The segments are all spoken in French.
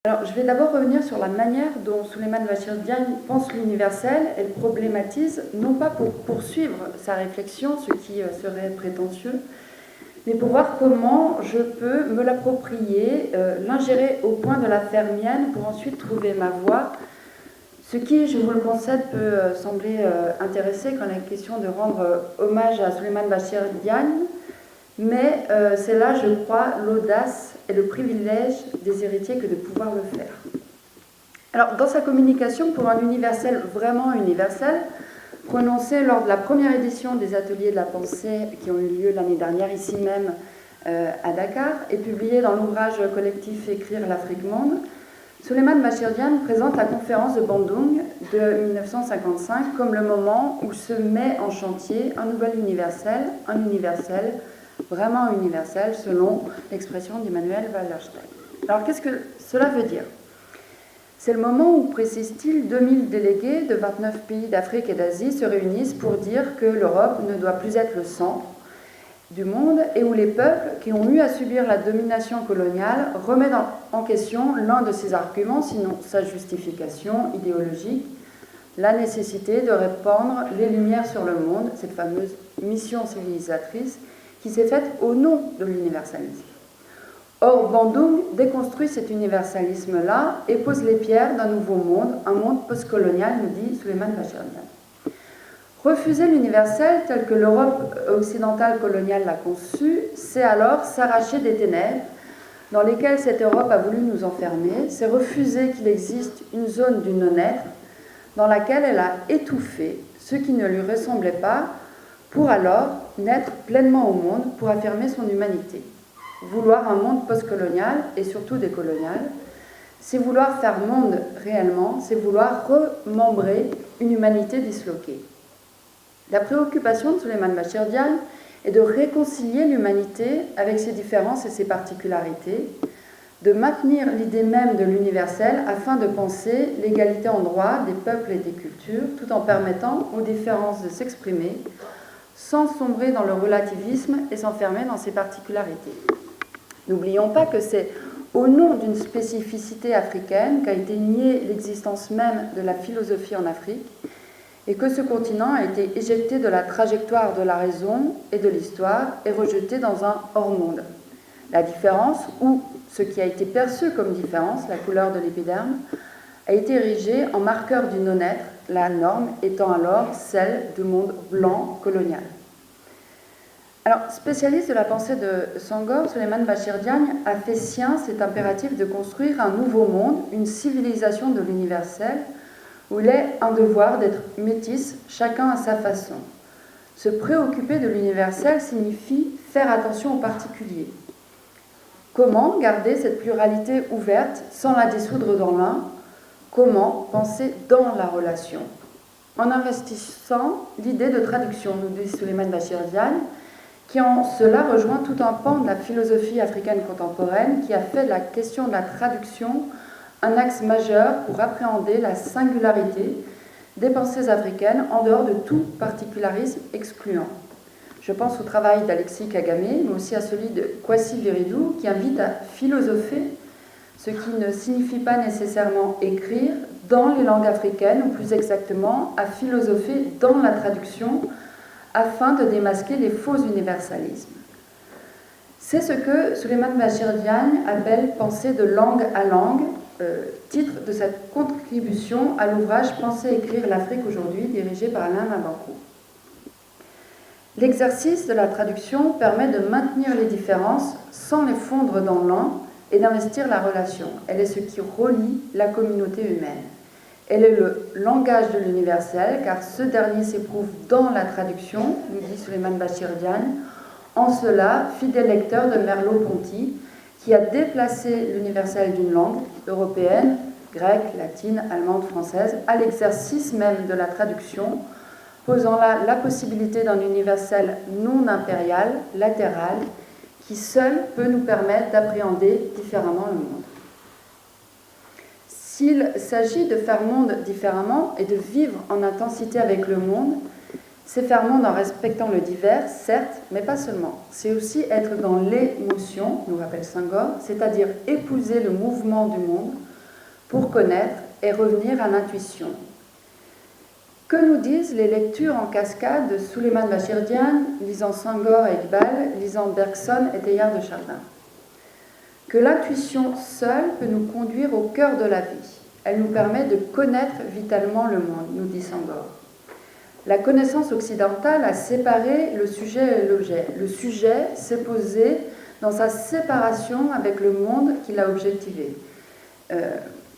Alors, je vais d'abord revenir sur la manière dont Souleymane Bachir Diagne pense l'universel et le problématise, non pas pour poursuivre sa réflexion, ce qui serait prétentieux, mais pour voir comment je peux me l'approprier, l'ingérer au point de la faire mienne pour ensuite trouver ma voie, ce qui, je vous le concède, peut sembler intéressé quand il est question de rendre hommage à Souleymane Bachir Diagne, mais c'est là, je crois, l'audace et le privilège des héritiers que de pouvoir le faire. Alors, dans sa communication pour un universel vraiment universel, prononcée lors de la première édition des Ateliers de la Pensée qui ont eu lieu l'année dernière ici même à Dakar, et publiée dans l'ouvrage collectif Écrire l'Afrique monde, Souleymane Bachir Diagne présente la conférence de Bandung de 1955 comme le moment où se met en chantier un nouvel universel, vraiment universel, selon l'expression d'Emmanuel Wallerstein. Alors, qu'est-ce que cela veut dire? C'est le moment où, précise-t-il, 2000 délégués de 29 pays d'Afrique et d'Asie se réunissent pour dire que l'Europe ne doit plus être le centre du monde et où les peuples qui ont eu à subir la domination coloniale remettent en question l'un de ses arguments, sinon sa justification idéologique, la nécessité de répandre les lumières sur le monde, cette fameuse mission civilisatrice qui s'est faite au nom de l'universalisme. Or, Bandung déconstruit cet universalisme-là et pose les pierres d'un nouveau monde, un monde postcolonial, nous dit Souleymane Bachir Diagne. Refuser l'universel tel que l'Europe occidentale coloniale l'a conçu, c'est alors s'arracher des ténèbres dans lesquelles cette Europe a voulu nous enfermer, c'est refuser qu'il existe une zone du non-être dans laquelle elle a étouffé ce qui ne lui ressemblait pas, pour alors naître pleinement au monde, pour affirmer son humanité. Vouloir un monde postcolonial et surtout décolonial, c'est vouloir faire monde réellement, c'est vouloir remembrer une humanité disloquée. La préoccupation de Souleymane Bachir Diagne est de réconcilier l'humanité avec ses différences et ses particularités, de maintenir l'idée même de l'universel afin de penser l'égalité en droit des peuples et des cultures, tout en permettant aux différences de s'exprimer, sans sombrer dans le relativisme et s'enfermer dans ses particularités. N'oublions pas que c'est au nom d'une spécificité africaine qu'a été niée l'existence même de la philosophie en Afrique et que ce continent a été éjecté de la trajectoire de la raison et de l'histoire et rejeté dans un hors-monde. La différence, ou ce qui a été perçu comme différence, la couleur de l'épiderme, a été érigée en marqueur du non-être, la norme étant alors celle du monde blanc colonial. Alors, spécialiste de la pensée de Senghor, Souleymane Bachir Diagne a fait sien cet impératif de construire un nouveau monde, une civilisation de l'universel, où il est un devoir d'être métis, chacun à sa façon. Se préoccuper de l'universel signifie faire attention aux particuliers. Comment garder cette pluralité ouverte sans la dissoudre dans l'un? Comment penser dans la relation? En investissant l'idée de traduction, nous dit Souleymane Bachir Diagne, qui en cela rejoint tout un pan de la philosophie africaine contemporaine qui a fait de la question de la traduction un axe majeur pour appréhender la singularité des pensées africaines en dehors de tout particularisme excluant. Je pense au travail d'Alexis Kagame, mais aussi à celui de Kwasi Viridou, qui invite à philosopher, ce qui ne signifie pas nécessairement écrire, dans les langues africaines, ou plus exactement, à philosopher dans la traduction, afin de démasquer les faux universalismes. C'est ce que Souleymane Bachir Diagne appelle penser de langue à langue, titre de sa contribution à l'ouvrage Penser écrire l'Afrique aujourd'hui, dirigé par Alain Mabanckou. L'exercice de la traduction permet de maintenir les différences sans les fondre dans l'un et d'investir la relation. Elle est ce qui relie la communauté humaine. Elle est le langage de l'universel, car ce dernier s'éprouve dans la traduction, nous dit Souleymane Bachir Diagne, en cela, fidèle lecteur de Merleau-Ponty, qui a déplacé l'universel d'une langue européenne, grecque, latine, allemande, française, à l'exercice même de la traduction, posant là la possibilité d'un universel non impérial, latéral, qui seul peut nous permettre d'appréhender différemment le monde. S'il s'agit de faire monde différemment et de vivre en intensité avec le monde, c'est faire monde en respectant le divers, certes, mais pas seulement. C'est aussi être dans l'émotion, nous rappelle Senghor, c'est-à-dire épouser le mouvement du monde pour connaître et revenir à l'intuition. Que nous disent les lectures en cascade de Souleymane Bachir-Diagne, lisant Senghor et Iqbal, lisant Bergson et Teilhard de Chardin? Que l'intuition seule peut nous conduire au cœur de la vie. Elle nous permet de connaître vitalement le monde, nous dit Senghor. La connaissance occidentale a séparé le sujet et l'objet. Le sujet s'est posé dans sa séparation avec le monde qu'il a objectivé.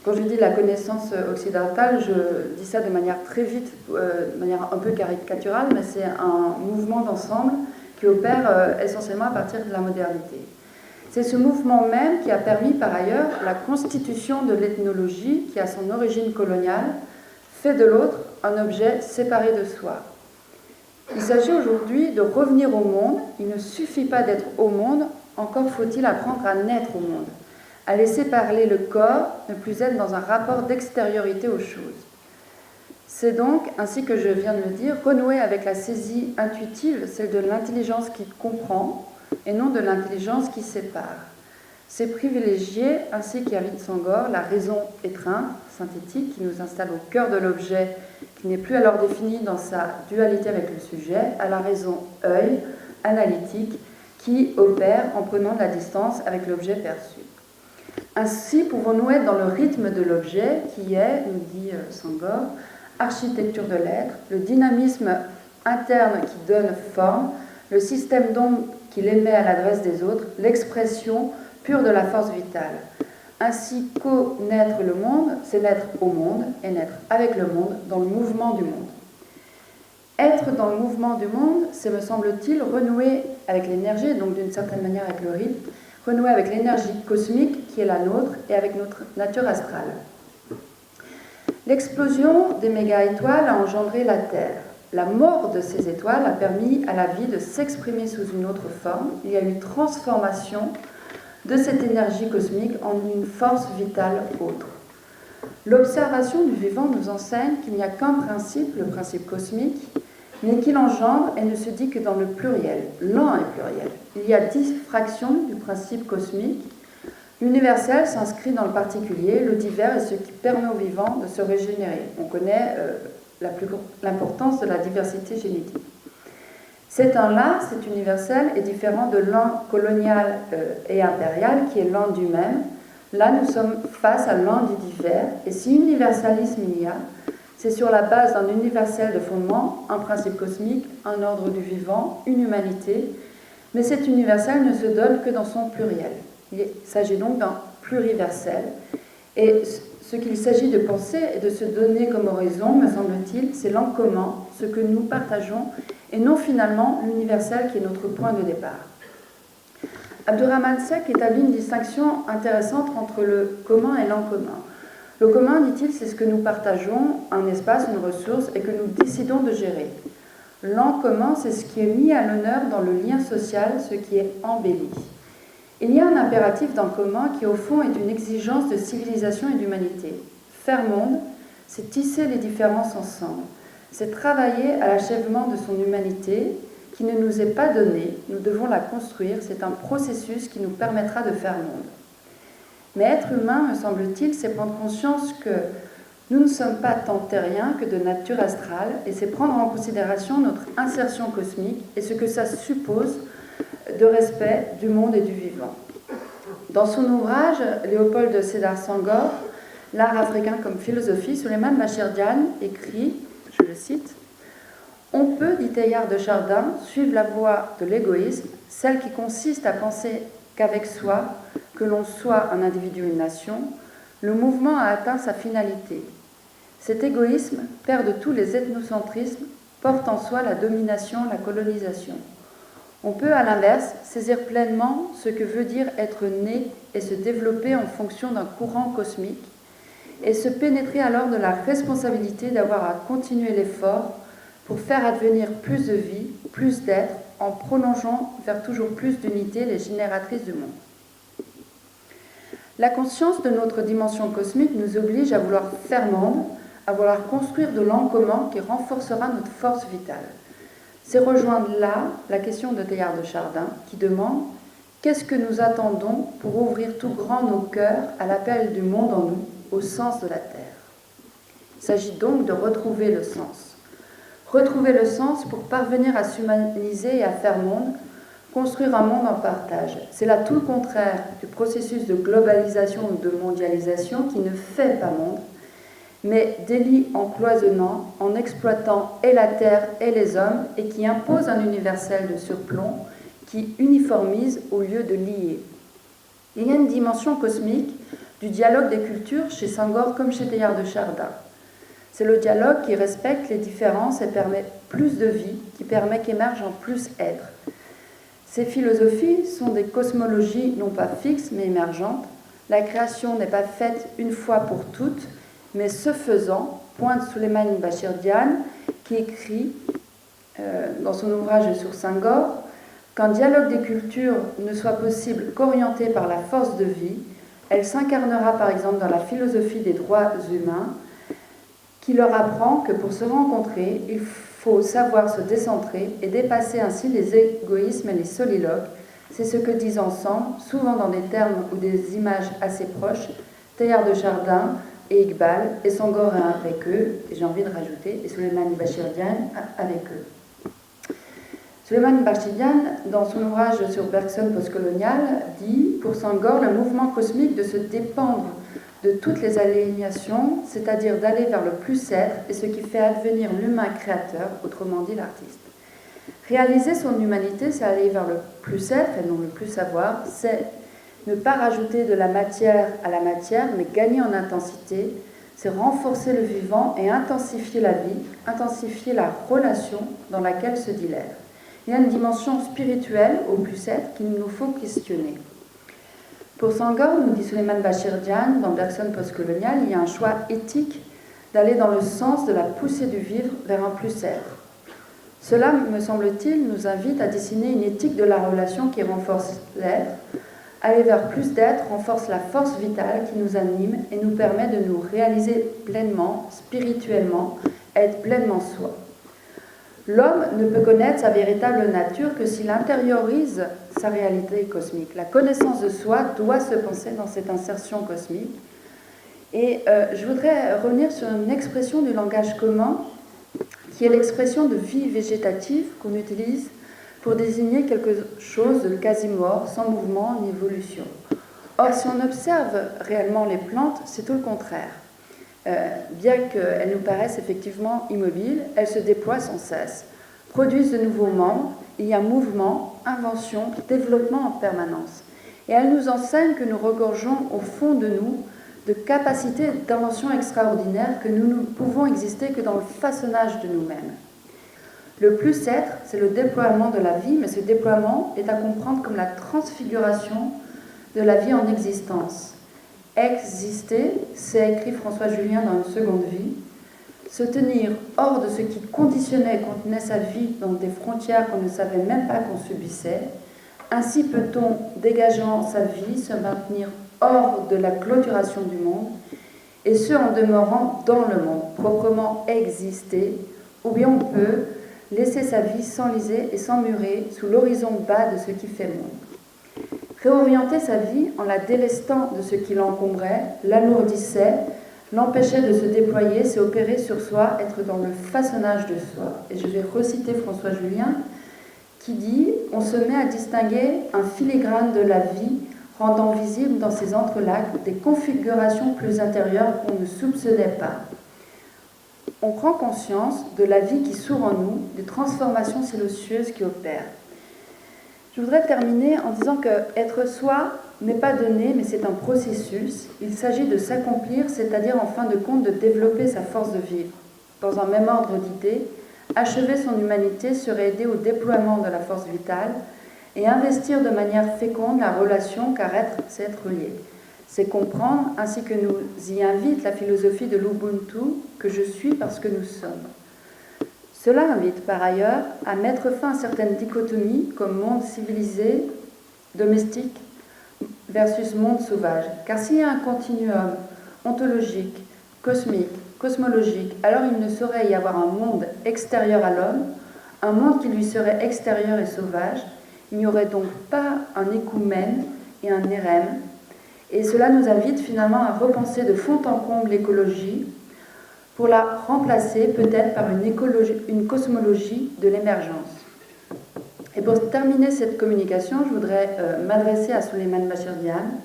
Quand je dis la connaissance occidentale, je dis ça de manière très vite, de manière un peu caricaturale, mais c'est un mouvement d'ensemble qui opère essentiellement à partir de la modernité. C'est ce mouvement même qui a permis par ailleurs la constitution de l'ethnologie qui a son origine coloniale, fait de l'autre un objet séparé de soi. Il s'agit aujourd'hui de revenir au monde. Il ne suffit pas d'être au monde, encore faut-il apprendre à naître au monde, à laisser parler le corps, ne plus être dans un rapport d'extériorité aux choses. C'est donc, ainsi que je viens de le dire, renouer avec la saisie intuitive, celle de l'intelligence qui comprend, et non de l'intelligence qui sépare. C'est privilégier, ainsi qu'Arvid Senghor, la raison étreinte, synthétique, qui nous installe au cœur de l'objet, qui n'est plus alors défini dans sa dualité avec le sujet, à la raison œil, analytique, qui opère en prenant de la distance avec l'objet perçu. Ainsi pouvons-nous être dans le rythme de l'objet, qui est, nous dit Senghor, architecture de l'être, le dynamisme interne qui donne forme, le système d'onde qu'il émet à l'adresse des autres, l'expression pure de la force vitale. Ainsi, connaître le monde, c'est naître au monde et naître avec le monde dans le mouvement du monde. Être dans le mouvement du monde, c'est, me semble-t-il, renouer avec l'énergie, donc d'une certaine manière avec le rythme, renouer avec l'énergie cosmique qui est la nôtre et avec notre nature astrale. L'explosion des méga-étoiles a engendré la Terre. La mort de ces étoiles a permis à la vie de s'exprimer sous une autre forme. Il y a eu transformation de cette énergie cosmique en une force vitale autre. L'observation du vivant nous enseigne qu'il n'y a qu'un principe, le principe cosmique, mais qu'il engendre et ne se dit que dans le pluriel. L'un est pluriel. Il y a 10 fractions du principe cosmique. L'universel s'inscrit dans le particulier, le divers est ce qui permet aux vivants de se régénérer. On connaît l'importance de la diversité génétique. Cet un-là, cet universel, est différent de l'un colonial et impérial qui est l'un du même. Là, nous sommes face à l'un du divers, et si universalisme il y a, c'est sur la base d'un universel de fondement, un principe cosmique, un ordre du vivant, une humanité, mais cet universel ne se donne que dans son pluriel. Il s'agit donc d'un pluriversel, et ce qu'il s'agit de penser et de se donner comme horizon, me semble-t-il, c'est l'en commun, ce que nous partageons, et non finalement l'universel qui est notre point de départ. Abdurrahman Seck établit une distinction intéressante entre le commun et l'en commun. Le commun, dit-il, c'est ce que nous partageons, un espace, une ressource, et que nous décidons de gérer. L'en commun, c'est ce qui est mis à l'honneur dans le lien social, ce qui est embelli. Il y a un impératif d'en commun qui, au fond, est une exigence de civilisation et d'humanité. Faire monde, c'est tisser les différences ensemble. C'est travailler à l'achèvement de son humanité qui ne nous est pas donnée. Nous devons la construire. C'est un processus qui nous permettra de faire monde. Mais être humain, me semble-t-il, c'est prendre conscience que nous ne sommes pas tant terriens que de nature astrale, et c'est prendre en considération notre insertion cosmique et ce que ça suppose de respect du monde et du vivant. Dans son ouvrage, Léopold Sédar Senghor, L'art africain comme philosophie, Souleymane Bachir-Diagne écrit, je le cite, « On peut, dit Teilhard de Chardin, suivre la voie de l'égoïsme, celle qui consiste à penser qu'avec soi, que l'on soit un individu ou une nation, le mouvement a atteint sa finalité. Cet égoïsme, père de tous les ethnocentrismes, porte en soi la domination, la colonisation. On peut, à l'inverse, saisir pleinement ce que veut dire être né et se développer en fonction d'un courant cosmique, et se pénétrer alors de la responsabilité d'avoir à continuer l'effort pour faire advenir plus de vie, plus d'être, en prolongeant vers toujours plus d'unité les génératrices du monde. La conscience de notre dimension cosmique nous oblige à vouloir faire monde, à vouloir construire de l'en commun qui renforcera notre force vitale. C'est rejoindre là la question de Teilhard de Chardin qui demande « Qu'est-ce que nous attendons pour ouvrir tout grand nos cœurs à l'appel du monde en nous, au sens de la Terre. Il s'agit donc de retrouver le sens. Retrouver le sens pour parvenir à s'humaniser et à faire monde, construire un monde en partage. C'est là tout le contraire du processus de globalisation ou de mondialisation qui ne fait pas monde, mais délie en cloisonnant, en exploitant et la terre et les hommes, et qui impose un universel de surplomb, qui uniformise au lieu de lier. Il y a une dimension cosmique du dialogue des cultures chez Senghor comme chez Teilhard de Chardin. C'est le dialogue qui respecte les différences et permet plus de vie, qui permet qu'émerge en plus être. Ces philosophies sont des cosmologies non pas fixes mais émergentes. La création n'est pas faite une fois pour toutes, mais ce faisant, pointe Souleymane Bachir Diagne, qui écrit dans son ouvrage sur Senghor, qu'un dialogue des cultures ne soit possible qu'orienté par la force de vie, elle s'incarnera par exemple dans la philosophie des droits humains, qui leur apprend que pour se rencontrer, il faut savoir se décentrer et dépasser ainsi les égoïsmes et les soliloques. C'est ce que disent ensemble, souvent dans des termes ou des images assez proches, Teilhard de Chardin et Iqbal, et Senghor avec eux, et j'ai envie de rajouter, et Souleymane Bachir Diagne avec eux. Souleymane Bachir Diagne, dans son ouvrage sur Bergson postcolonial, dit, pour Senghor, le mouvement cosmique de se dépendre de toutes les alienations, c'est-à-dire d'aller vers le plus-être et ce qui fait advenir l'humain créateur, autrement dit l'artiste. Réaliser son humanité, c'est aller vers le plus-être et non le plus-savoir, c'est ne pas rajouter de la matière à la matière, mais gagner en intensité, c'est renforcer le vivant et intensifier la vie, intensifier la relation dans laquelle se dit l'être. Il y a une dimension spirituelle au plus-être qu'il nous faut questionner. Pour Senghor, nous dit Souleymane Bachir Diagne, dans Bergson postcolonial, il y a un choix éthique d'aller dans le sens de la poussée du vivre vers un plus-être. Cela, me semble-t-il, nous invite à dessiner une éthique de la relation qui renforce l'être. Aller vers plus d'être renforce la force vitale qui nous anime et nous permet de nous réaliser pleinement, spirituellement, être pleinement soi. L'homme ne peut connaître sa véritable nature que s'il intériorise sa réalité cosmique. La connaissance de soi doit se penser dans cette insertion cosmique. Et je voudrais revenir sur une expression du langage commun qui est l'expression de vie végétative qu'on utilise pour désigner quelque chose de quasi-mort, sans mouvement ni évolution. Or, si on observe réellement les plantes, c'est tout le contraire. Bien qu'elles nous paraissent effectivement immobiles, elles se déploient sans cesse, produisent de nouveaux membres, il y a mouvement, invention, développement en permanence. Et elles nous enseignent que nous regorgeons au fond de nous de capacités d'invention extraordinaires, que nous ne pouvons exister que dans le façonnage de nous-mêmes. Le plus-être, c'est le déploiement de la vie, mais ce déploiement est à comprendre comme la transfiguration de la vie en existence. Exister, c'est, écrit François Julien dans Une seconde vie, se tenir hors de ce qui conditionnait et contenait sa vie dans des frontières qu'on ne savait même pas qu'on subissait. Ainsi peut-on, dégageant sa vie, se maintenir hors de la clôturation du monde, et ce en demeurant dans le monde, proprement exister, ou bien on peut laisser sa vie s'enliser et s'emmurer sous l'horizon bas de ce qui fait monde. Réorienter sa vie en la délestant de ce qui l'encombrait, l'alourdissait, l'empêchait de se déployer, c'est opérer sur soi, être dans le façonnage de soi. Et je vais reciter François Julien qui dit « On se met à distinguer un filigrane de la vie, rendant visible dans ses entrelacs des configurations plus intérieures qu'on ne soupçonnait pas. On prend conscience de la vie qui s'ouvre en nous, des transformations silencieuses qui opèrent. » Je voudrais terminer en disant que être soi n'est pas donné, mais c'est un processus. Il s'agit de s'accomplir, c'est-à-dire en fin de compte de développer sa force de vivre. Dans un même ordre d'idées, achever son humanité serait aider au déploiement de la force vitale et investir de manière féconde la relation, car être, c'est être lié. C'est comprendre, ainsi que nous y invite la philosophie de l'Ubuntu, que je suis parce que nous sommes. Cela invite par ailleurs à mettre fin à certaines dichotomies comme monde civilisé, domestique versus monde sauvage. Car s'il y a un continuum ontologique, cosmique, cosmologique, alors il ne saurait y avoir un monde extérieur à l'homme, un monde qui lui serait extérieur et sauvage. Il n'y aurait donc pas un écoumène et un érème, Et cela nous invite finalement à repenser de fond en comble l'écologie pour la remplacer peut-être par une cosmologie de l'émergence. Et pour terminer cette communication, je voudrais m'adresser à Souleymane Bachir Diane.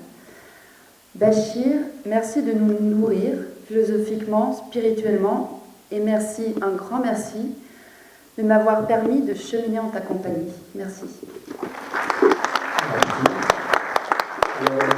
Bachir, merci de nous nourrir philosophiquement, spirituellement, et merci, un grand merci, de m'avoir permis de cheminer en ta compagnie. Merci. Merci.